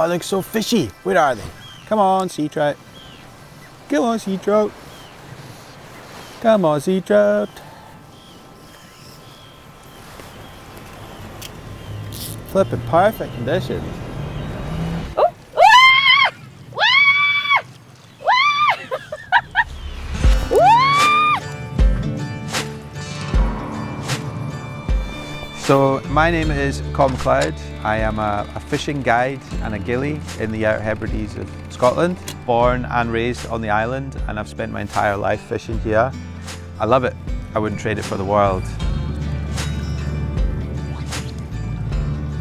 Oh, it looks so fishy. Where are they? Come on, sea trout. Come on, sea trout. Come on, sea trout. Flipping perfect conditions. So my name is Colin Macleod. I am a fishing guide and a gillie in the Outer Hebrides of Scotland. Born and raised on the island, and I've spent my entire life fishing here. I love it. I wouldn't trade it for the world.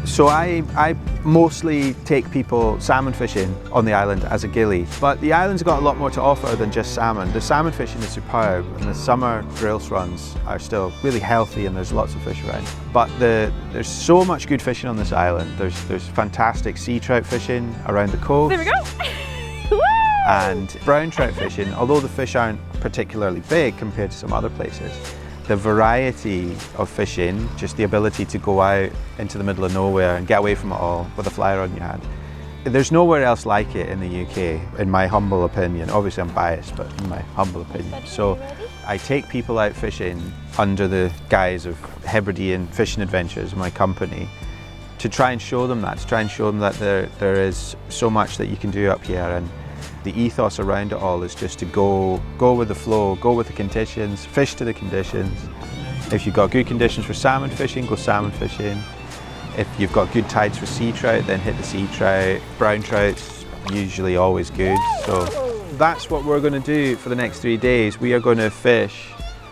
So I mostly take people salmon fishing on the island as a gillie, but the island's got a lot more to offer than just salmon. The salmon fishing is superb, and the summer drills runs are still really healthy, and there's lots of fish around. But there's so much good fishing on this island. There's fantastic sea trout fishing around the coast. There we go. And brown trout fishing, although the fish aren't particularly big compared to some other places. The variety of fishing, just the ability to go out into the middle of nowhere and get away from it all with a fly rod in your hand. There's nowhere else like it in the UK, in my humble opinion. Obviously I'm biased, but in my humble opinion. So I take people out fishing under the guise of Hebridean Fishing Adventures, my company, to try and show them that, there is so much that you can do up here. And the ethos around it all is just to go with the flow, go with the conditions, fish to the conditions. If you've got good conditions for salmon fishing, go salmon fishing. If you've got good tides for sea trout, then hit the sea trout. Brown trout's usually always good. So that's what we're going to do for the next 3 days. We are going to fish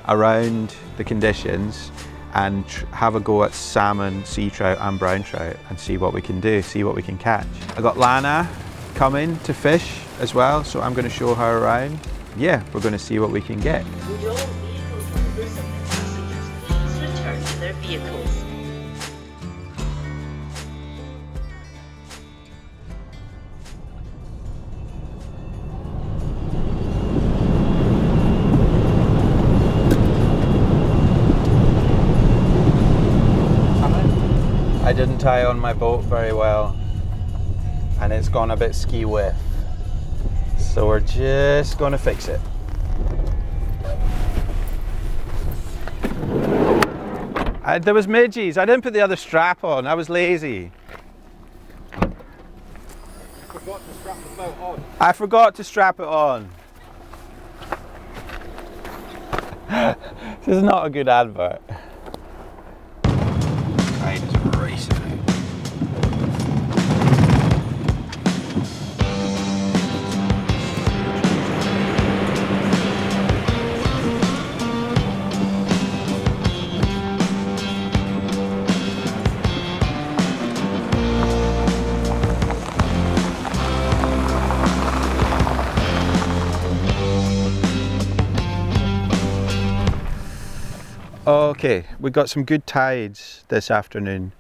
around the conditions and have a go at salmon, sea trout and brown trout and see what we can do, see what we can catch. I got Lana coming to fish as well, so I'm going to show her around. Yeah, we're going to see what we can get. Would all vehicles members of the passengers please return to their vehicles? I didn't tie on my boat very well, and it's gone a bit ski-whiff. So we're just going to fix it. There was midges. I didn't put the other strap on. I was lazy. You forgot to strap the boat on. I forgot to strap it on. This is not a good advert. Right, it's racing out. Okay, we got some good tides this afternoon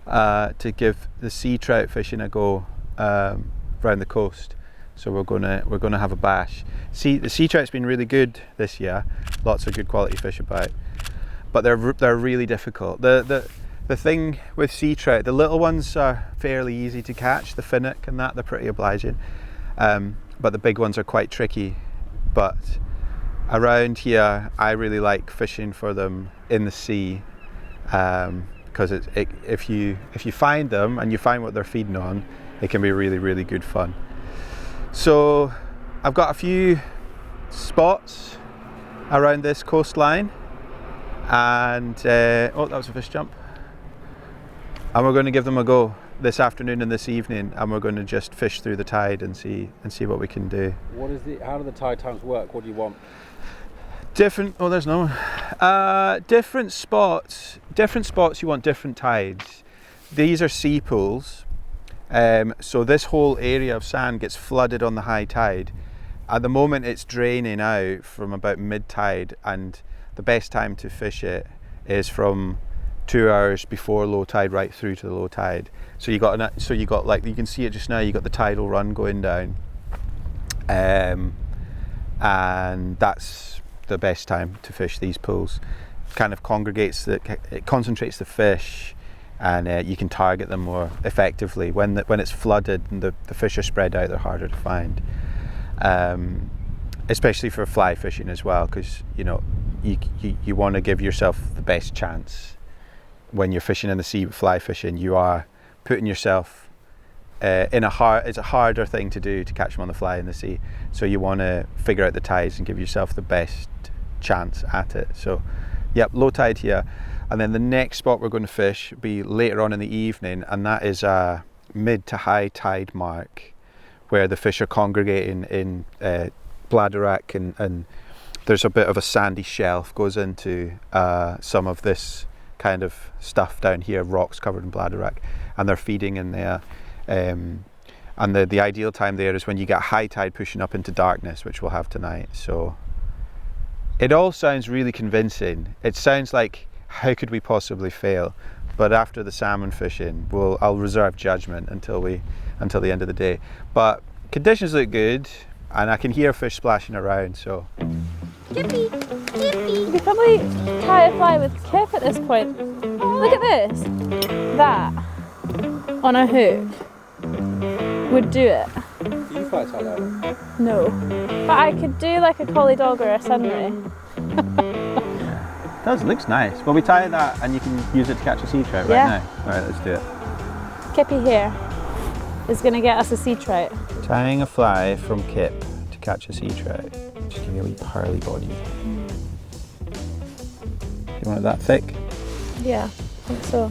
to give the sea trout fishing a go around the coast. So we're gonna have a bash. The sea trout's been really good this year. Lots of good quality fish about, but they're really difficult. The thing with sea trout, the little ones are fairly easy to catch. The finnock and that, they're pretty obliging, but the big ones are quite tricky. But around here, I really like fishing for them in the sea, because if you find them and you find what they're feeding on, it can be really, really good fun. So I've got a few spots around this coastline, and oh, that was a fish jump. And we're going to give them a go this afternoon and this evening, and we're going to just fish through the tide and see what we can do. How do the tide times work? What do you want? Different. Oh, there's no one. Different spots. Different spots. You want different tides. These are sea pools. So this whole area of sand gets flooded on the high tide. At the moment, it's draining out from about mid-tide, and the best time to fish it is from 2 hours before low tide right through to the low tide. So you got like, you can see it just now. You got the tidal run going down, and that's the best time to fish these pools. Kind of it concentrates the fish. and you can target them more effectively. When it's flooded and the fish are spread out, they're harder to find, especially for fly fishing as well, because you want to give yourself the best chance. When you're fishing in the sea with fly fishing, you are putting yourself it's a harder thing to do to catch them on the fly in the sea, so you want to figure out the tides and give yourself the best chance at it. So yep, low tide here, and then the next spot we're going to fish will be later on in the evening, and that is a mid to high tide mark where the fish are congregating in bladderwrack, and there's a bit of a sandy shelf goes into some of this kind of stuff down here, rocks covered in bladderwrack, and they're feeding in there. And the ideal time there is when you get high tide pushing up into darkness, which we'll have tonight. So it all sounds really convincing. It sounds like, how could we possibly fail? But after the salmon fishing, I'll reserve judgment until the end of the day. But conditions look good, and I can hear fish splashing around. So Kippy! Kippy! You could probably try a fly with Kip at this point. Look at this! That, on a hook, would do it. Do you fly Saltwater? No. But I could do like a collie dog or a sunray. it does, looks nice. Well, we tie that and you can use it to catch a sea trout right now. Alright, let's do it. Kippy here is going to get us a sea trout. Tying a fly from Kip to catch a sea trout. Just give me a wee pearly body. You want it that thick? Yeah, I think so.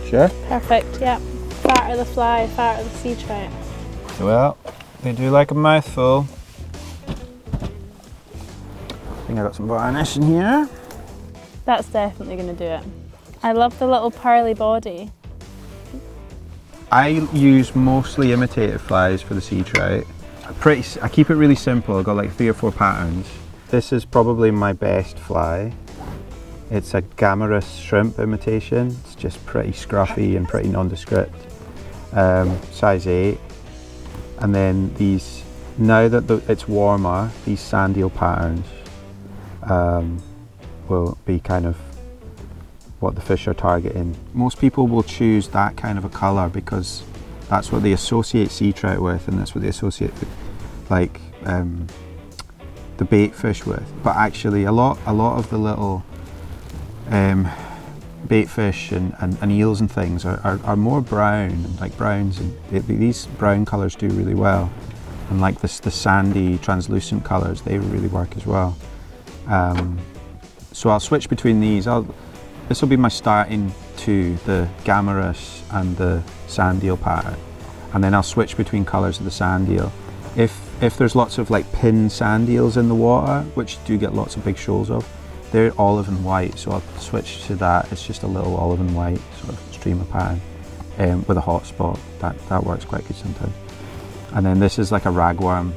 Sure. Perfect, yeah. Fatter the fly, fatter the sea trout. Well, they do like a mouthful. I think I got some varnish in here. That's definitely going to do it. I love the little pearly body. I use mostly imitated flies for the sea trout. I keep it really simple. I've got like 3 or 4 patterns. This is probably my best fly. It's a gammarus shrimp imitation. It's just pretty scruffy and pretty nondescript. Size 8. And then these, now that it's warmer, these sand eel patterns will be kind of what the fish are targeting. Most people will choose that kind of a colour because that's what they associate sea trout with, and that's what they associate like the bait fish with. But actually a lot of the little bait fish and eels and things are more brown, like browns, and these brown colours do really well, and like the sandy translucent colours, they really work as well. So I'll switch between these. This will be my starting to the gammarus and the sand eel pattern, and then I'll switch between colours of the sand eel. If there's lots of like pin sand eels in the water, which you do get lots of big shoals of, they're olive and white, so I'll switch to that. It's just a little olive and white sort of streamer pattern with a hot spot. That works quite good sometimes. And then this is like a ragworm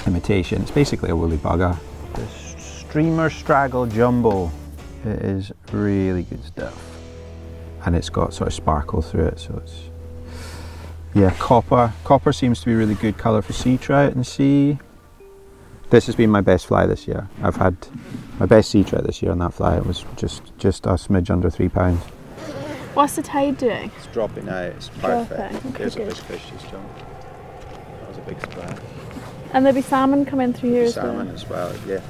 imitation. It's basically a woolly bugger. The streamer straggle jumbo. It is really good stuff. And it's got sort of sparkle through it, so it's, yeah, copper. Copper seems to be a really good colour for sea trout in the sea. This has been my best fly this year. I've had my best sea trout this year on that fly. It was just a smidge under 3 pounds. What's the tide doing? It's dropping out, it's perfect. Okay, There's good. a big fish just jumped. That was a big splash. And there'll be salmon coming through here Salmon as well, yeah.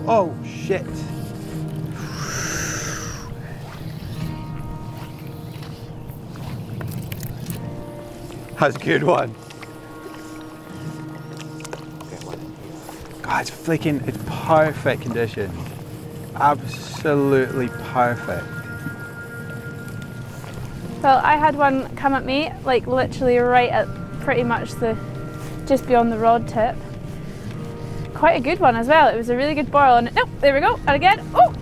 Oh shit. That's a good one. God, it's perfect condition. Absolutely perfect. Well, I had one come at me, like literally right at pretty much just beyond the rod tip. quite a good one as well. It was a really good boil. And oh, there we go. And again. Oh,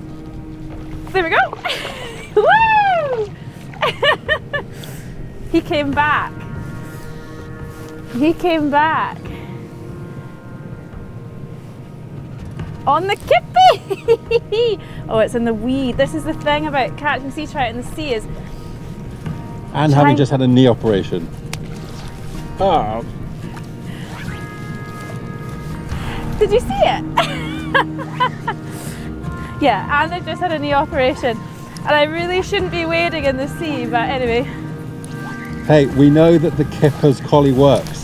there we go. Woo! He came back. He came back. On the kippy! Oh, it's in the weed. This is the thing about catching sea trout in the sea is... And having just had a knee operation. Oh. Did you see it? Yeah, and I've just had a knee operation. And I really shouldn't be wading in the sea, but anyway. Hey, we know that the kipper's collie works.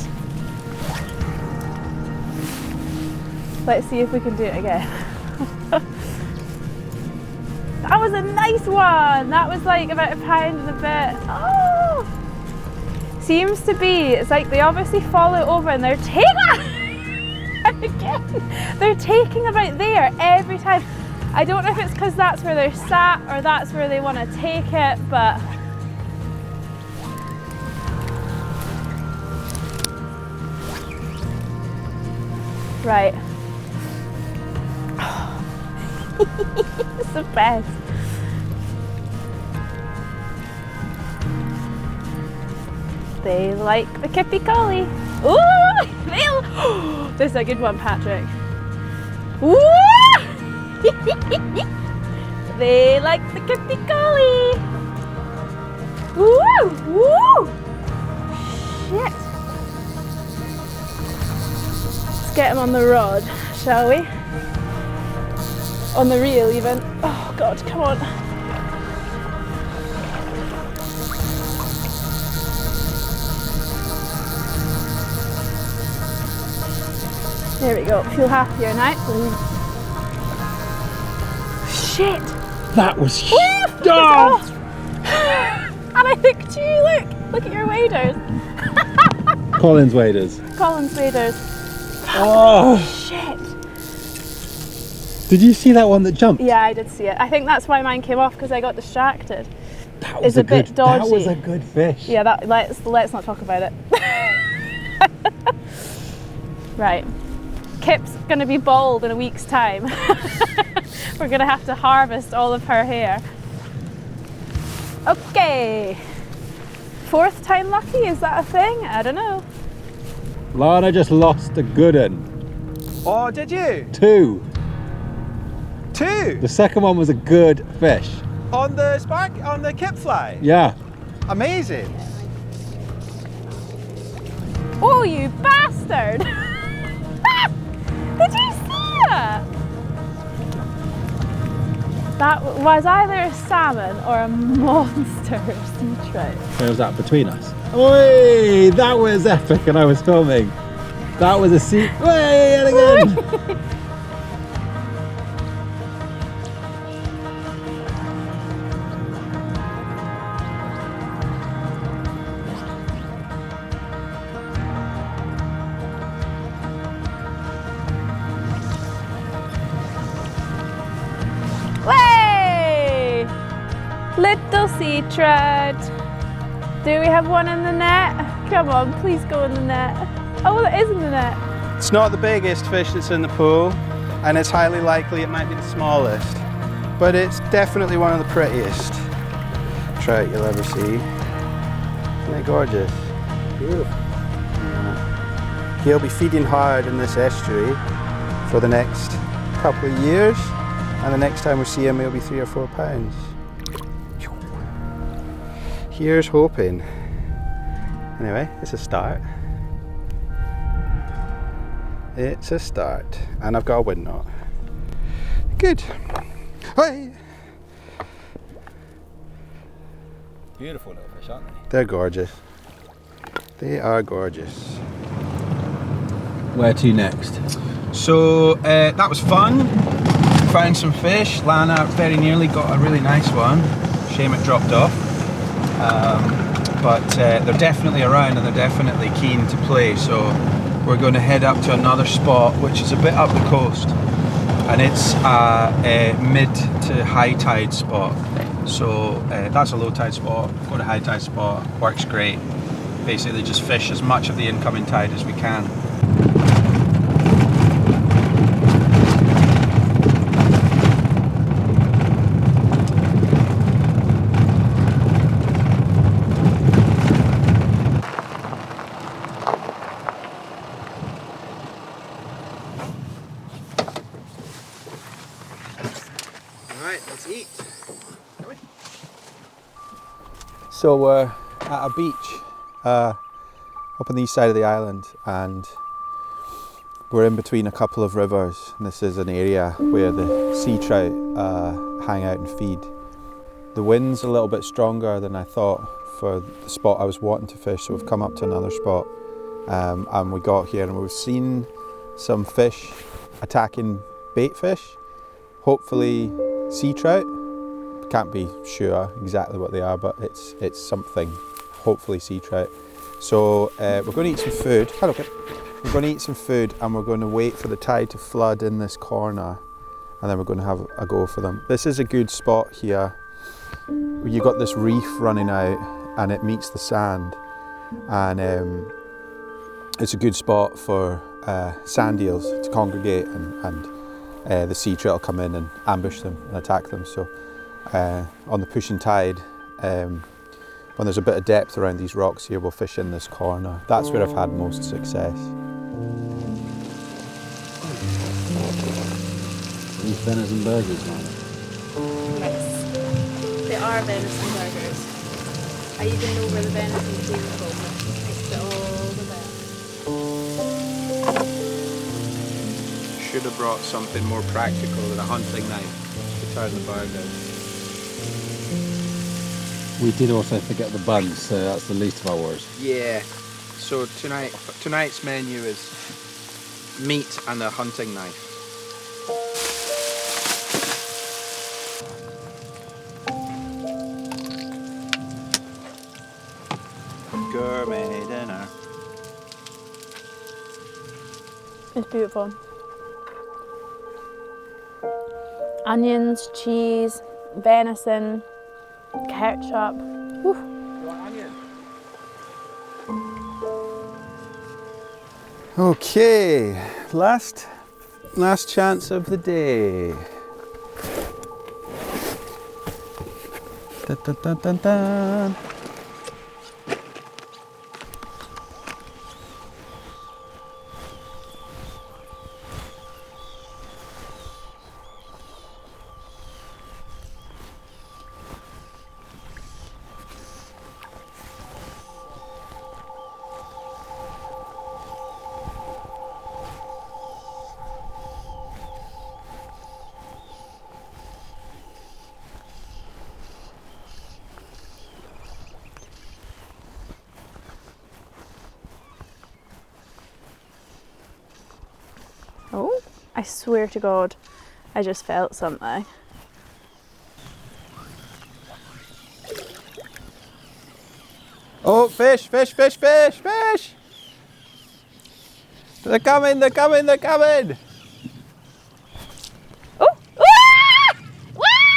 Let's see if we can do it again. That was a nice one. That was like about £1 and a bit. Oh! Seems to be, it's like they obviously follow over and they're taking again. They're taking about there every time. I don't know if it's because that's where they're sat or that's where they want to take it, but right. It's the best. They like the kippy collie. Ooh, this is a good one, Patrick. Ooh! They like the kippy collie. Woo! Woo! Shit. Let's get him on the rod, shall we? On the reel even. Oh God, come on. There we go, feel happier now, please. Shit! That was Oh! And I hooked you, look at your waders. Colin's waders. Colin's waders. Oh! Shit! Did you see that one that jumped? Yeah, I did see it. I think that's why mine came off, because I got distracted. That was It's a bit dodgy. That was a good fish. Yeah, let's not talk about it. Right. Kip's gonna be bald in a week's time. We're gonna have to harvest all of her hair. Okay. 4th time lucky, is that a thing? I don't know. Lana just lost a good one. Oh, did you? 2. 2? The second one was a good fish. On the Kip Fly? Yeah. Amazing. Oh, you bastard! Did you see that? That was either a salmon or a monster sea trout. Where was that between us? Oi! That was epic, and I was filming. That was a sea. Way yet again. Way! Little sea trout. Do we have one in the net? Come on, please go in the net. Oh, well, it is in the net. It's not the biggest fish that's in the pool, and it's highly likely it might be the smallest, but it's definitely one of the prettiest trout you'll ever see. Isn't it gorgeous? Beautiful. Yeah. He'll be feeding hard in this estuary for the next couple of years, and the next time we see him he'll be 3 or 4 pounds. Here's hoping. Anyway, it's a start. It's a start, and I've got a wind knot. Good. Hey. Beautiful little fish, aren't they? They're gorgeous. They are gorgeous. Where to next? So that was fun. Found some fish. Lana very nearly got a really nice one. Shame it dropped off. But they're definitely around and they're definitely keen to play. So we're going to head up to another spot, which is a bit up the coast, and it's a mid to high tide spot. So that's a low tide spot. Go to high tide spot. Works great. Basically, just fish as much of the incoming tide as we can. So we're at a beach up on the east side of the island, and we're in between a couple of rivers, and this is an area where the sea trout hang out and feed. The wind's a little bit stronger than I thought for the spot I was wanting to fish, so we've come up to another spot, and we got here and we've seen some fish attacking bait fish, hopefully sea trout. Can't be sure exactly what they are, but it's something, hopefully sea trout. So we're going to eat some food. Hello, Kip. We're going to eat some food and we're going to wait for the tide to flood in this corner, and then we're going to have a go for them. This is a good spot here. You've got this reef running out and it meets the sand, and it's a good spot for sand eels to congregate, and the sea trout will come in and ambush them and attack them. So on the pushing tide, when there's a bit of depth around these rocks here, we'll fish in this corner. That's where I've had most success. These venison burgers, man. Yes. They are venison burgers. I even know where the venison came from. Mixed it all the best. Should have brought something more practical than a hunting knife to turn the burgers. We did also forget the buns, so that's the least of our worries. Yeah. So tonight's menu is meat and a hunting knife. Gourmet dinner. It's beautiful. Onions, cheese, venison, ketchup. Woo. Okay, last chance of the day. Dun, dun, dun, dun, dun. Oh, I swear to God, I just felt something. Oh, fish, fish, fish, fish, fish! They're coming, they're coming, they're coming! Oh! Ah! Ah!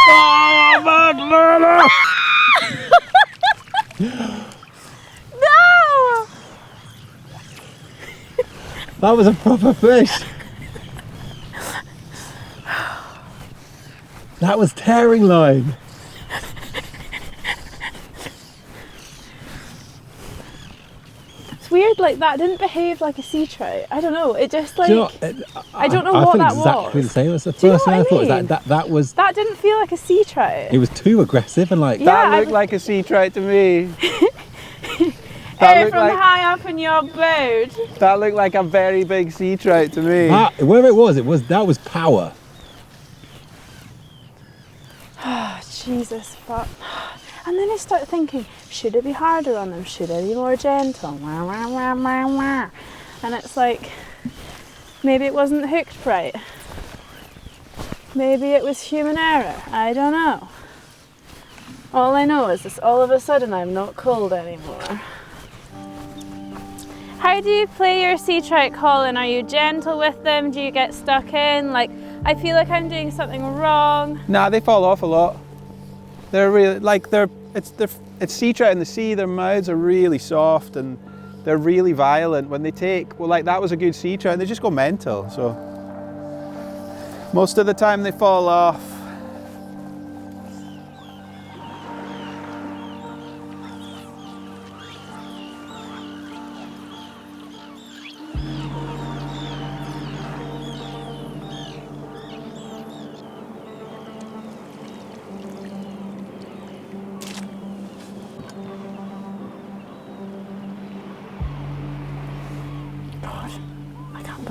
Oh, man, Lana! No! That was a proper fish! That was tearing line! It's weird, like that didn't behave like a sea trout. I don't know, it just like... Do you know, I don't know I what feel that exactly was. the same. That's the Do you know first thing what I thought. I Was that was... That didn't feel like a sea trout. It was too aggressive and like... Yeah, That looked like a sea trout to me. From high up in your boat. That looked like a very big sea trout to me. Wherever it was that was power. Oh, Jesus, fuck. And then I start thinking, should it be harder on them? Should I be more gentle? Wah, wah, wah, wah, wah. And it's like, maybe it wasn't hooked right. Maybe it was human error. I don't know. All I know is this, all of a sudden I'm not cold anymore. How do you play your sea trout, Colin? Are you gentle with them? Do you get stuck in? Like, I feel like I'm doing something wrong. Nah, they fall off a lot. They're really, like, it's sea trout in the sea, their mouths are really soft and they're really violent. When they take, well, like that was a good sea trout, and they just go mental, so. Most of the time they fall off.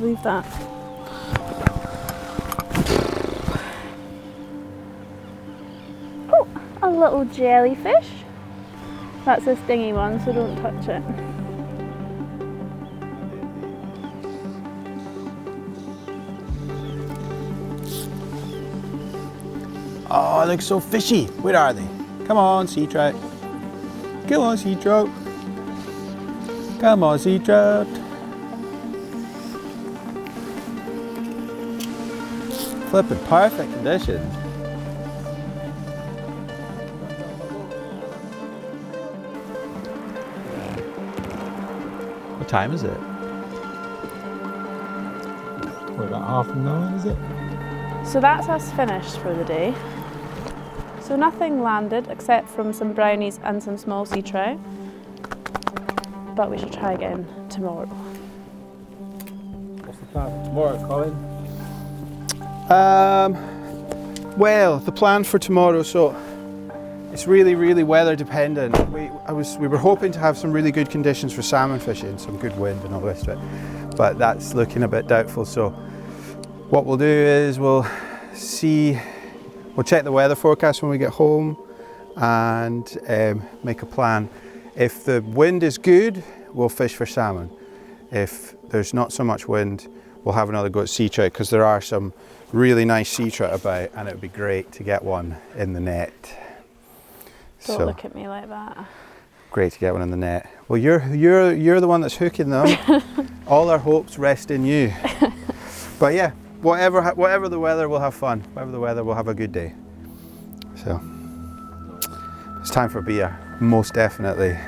believe that. Oh, a little jellyfish. That's a stingy one, so don't touch it. Oh, it looks so fishy. Where are they? Come on, sea trout. Come on, sea trout. Come on, sea trout. Flipping perfect conditions. What time is it? What, about 9:30, is it? So that's us finished for the day. So nothing landed except from some brownies and some small sea trout. But we shall try again tomorrow. What's the plan for tomorrow, Colin? Well, the plan for tomorrow, so it's really weather dependent. We were hoping to have some really good conditions for salmon fishing, some good wind and all the rest of it, but that's looking a bit doubtful. So what we'll do is we'll check the weather forecast when we get home and make a plan. If the wind is good, we'll fish for salmon. If there's not so much wind, we'll have another go at sea trout, because there are some really nice sea trout about, and it would be great to get one in the net. Don't look at me like that. Great to get one in the net. Well, you're the one that's hooking them. All our hopes rest in you. But yeah, whatever the weather, we'll have fun. Whatever the weather, we'll have a good day. So it's time for beer, most definitely.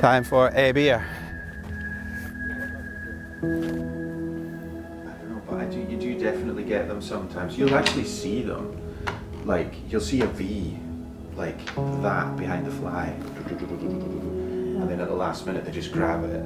Time for a beer. But you do definitely get them sometimes. You'll actually see them, like you'll see a V, like that behind the fly, and then at the last minute they just grab it.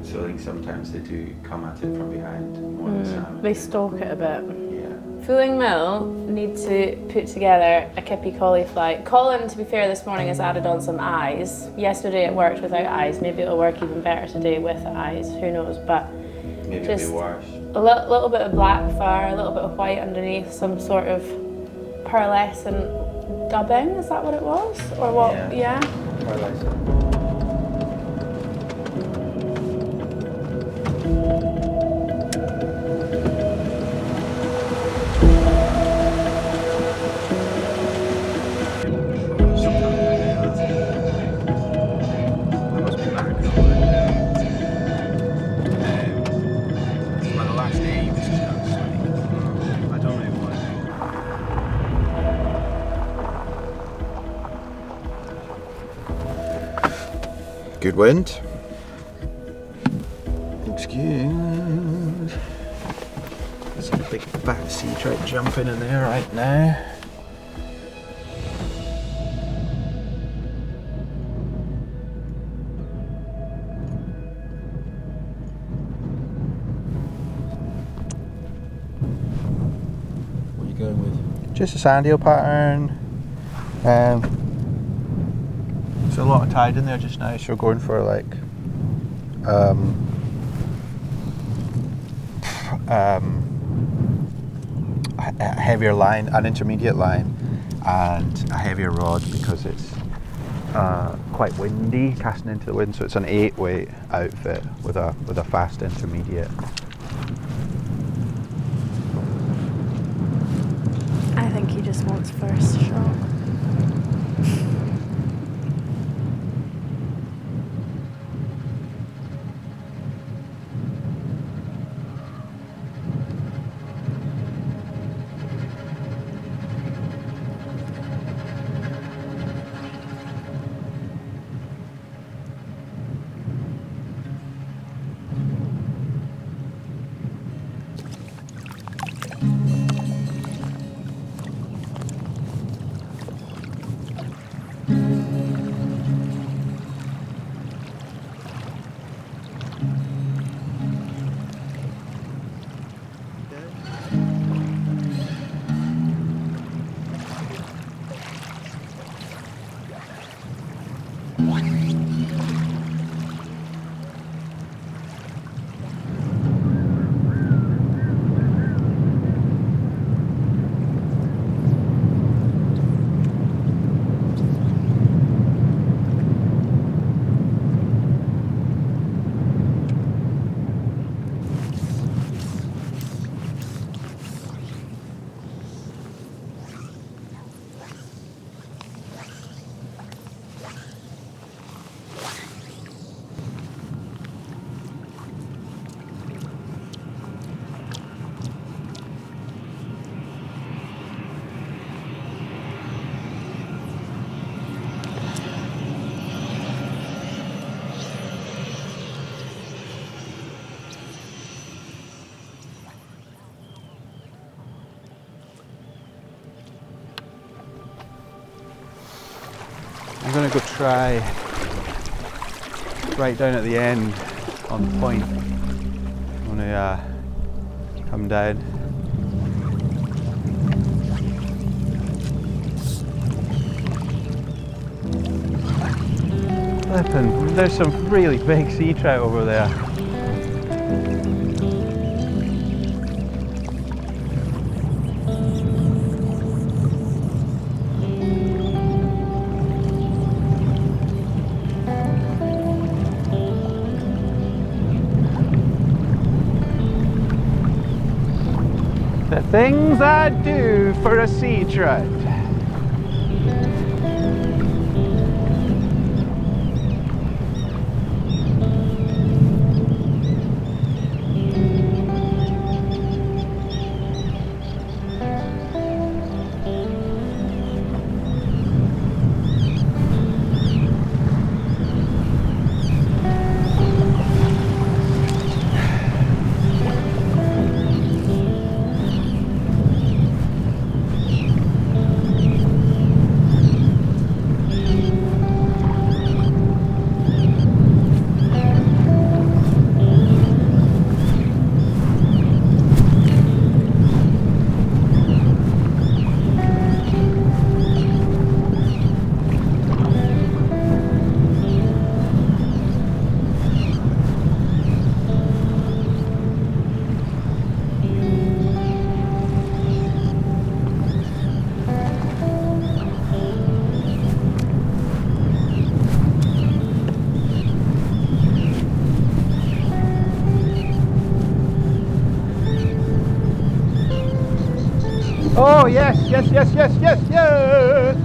So I think sometimes they do come at it from behind more than salmon. They stalk it a bit. Yeah. Fooling Mill need to put together a kippy collie fly. Colin, to be fair, this morning has added on some eyes. Yesterday it worked without eyes. Maybe it'll work even better today with eyes. Who knows? But Maybe just it'll be worse. a little bit of black fur, a little bit of white underneath, some sort of pearlescent dubbing. Is that what it was? Or what? Yeah. Pearlescent. Good wind. Looks good. There's a big fat sea trout jumping in there right now. What are you going with? Just a sand eel pattern. There's a lot of tide in there just now, so we're going for like a heavier line, an intermediate line, and a heavier rod because it's quite windy, casting into the wind. So it's an 8-weight outfit with a fast intermediate. I think he just wants first shot. go try right down at the end on the point. I'm gonna come down. Flippin', there's some really big sea trout over there. The things I'd do for a sea trout. Oh yes, yes, yes, yes, yes, yes!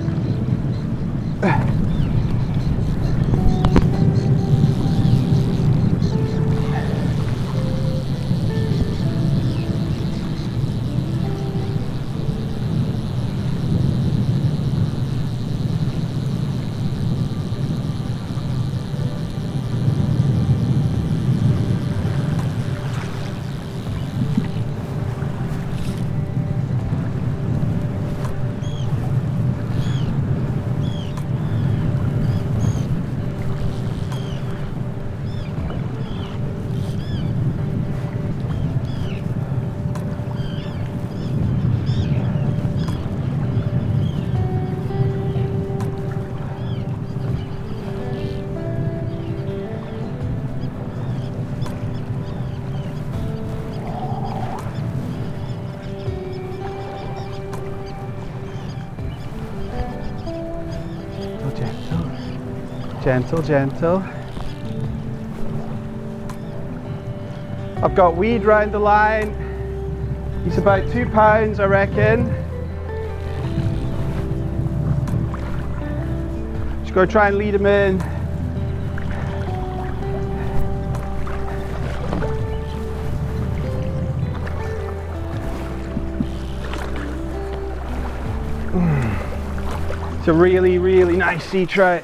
Gentle, gentle. I've got weed round the line. He's about 2 pounds, I reckon. Just go try and lead him in. It's a really, really nice sea trout.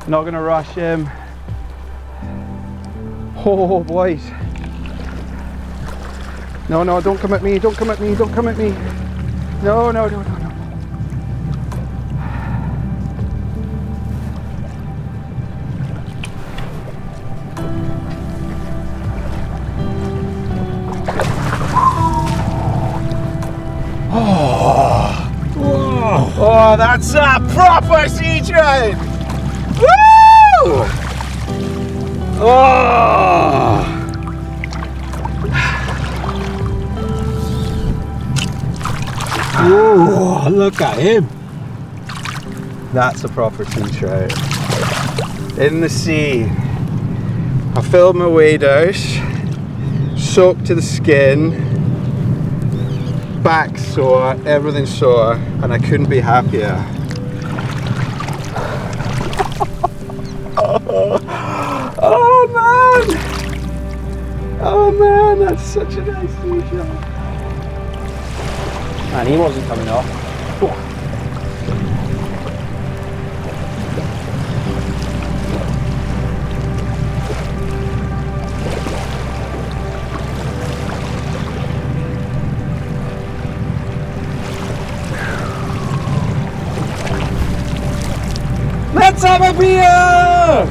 Not gonna rush him. Oh boys. No, no, don't come at me, don't come at me, don't come at me. No, no, no, no, no. Oh, oh, that's a proper sea trout. Woo! Oh! Oh, look at him. That's a proper sea trout. In the sea. I filled my wade out, soaked to the skin, back sore, everything sore, and I couldn't be happier. Oh man! Oh man, that's such a nice sea trout. And he wasn't coming off. Beer!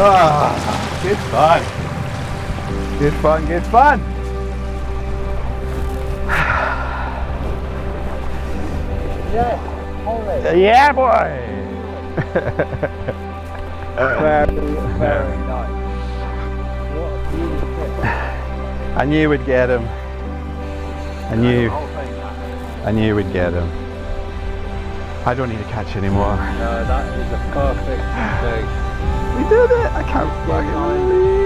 Ah, good fun. Good fun, good fun. Yeah, boy. Very nice. What a beautiful fish. I knew we'd get him. I knew we'd get him. I don't need to catch anymore. No, that is a perfect thing. We did it. I can't fucking believe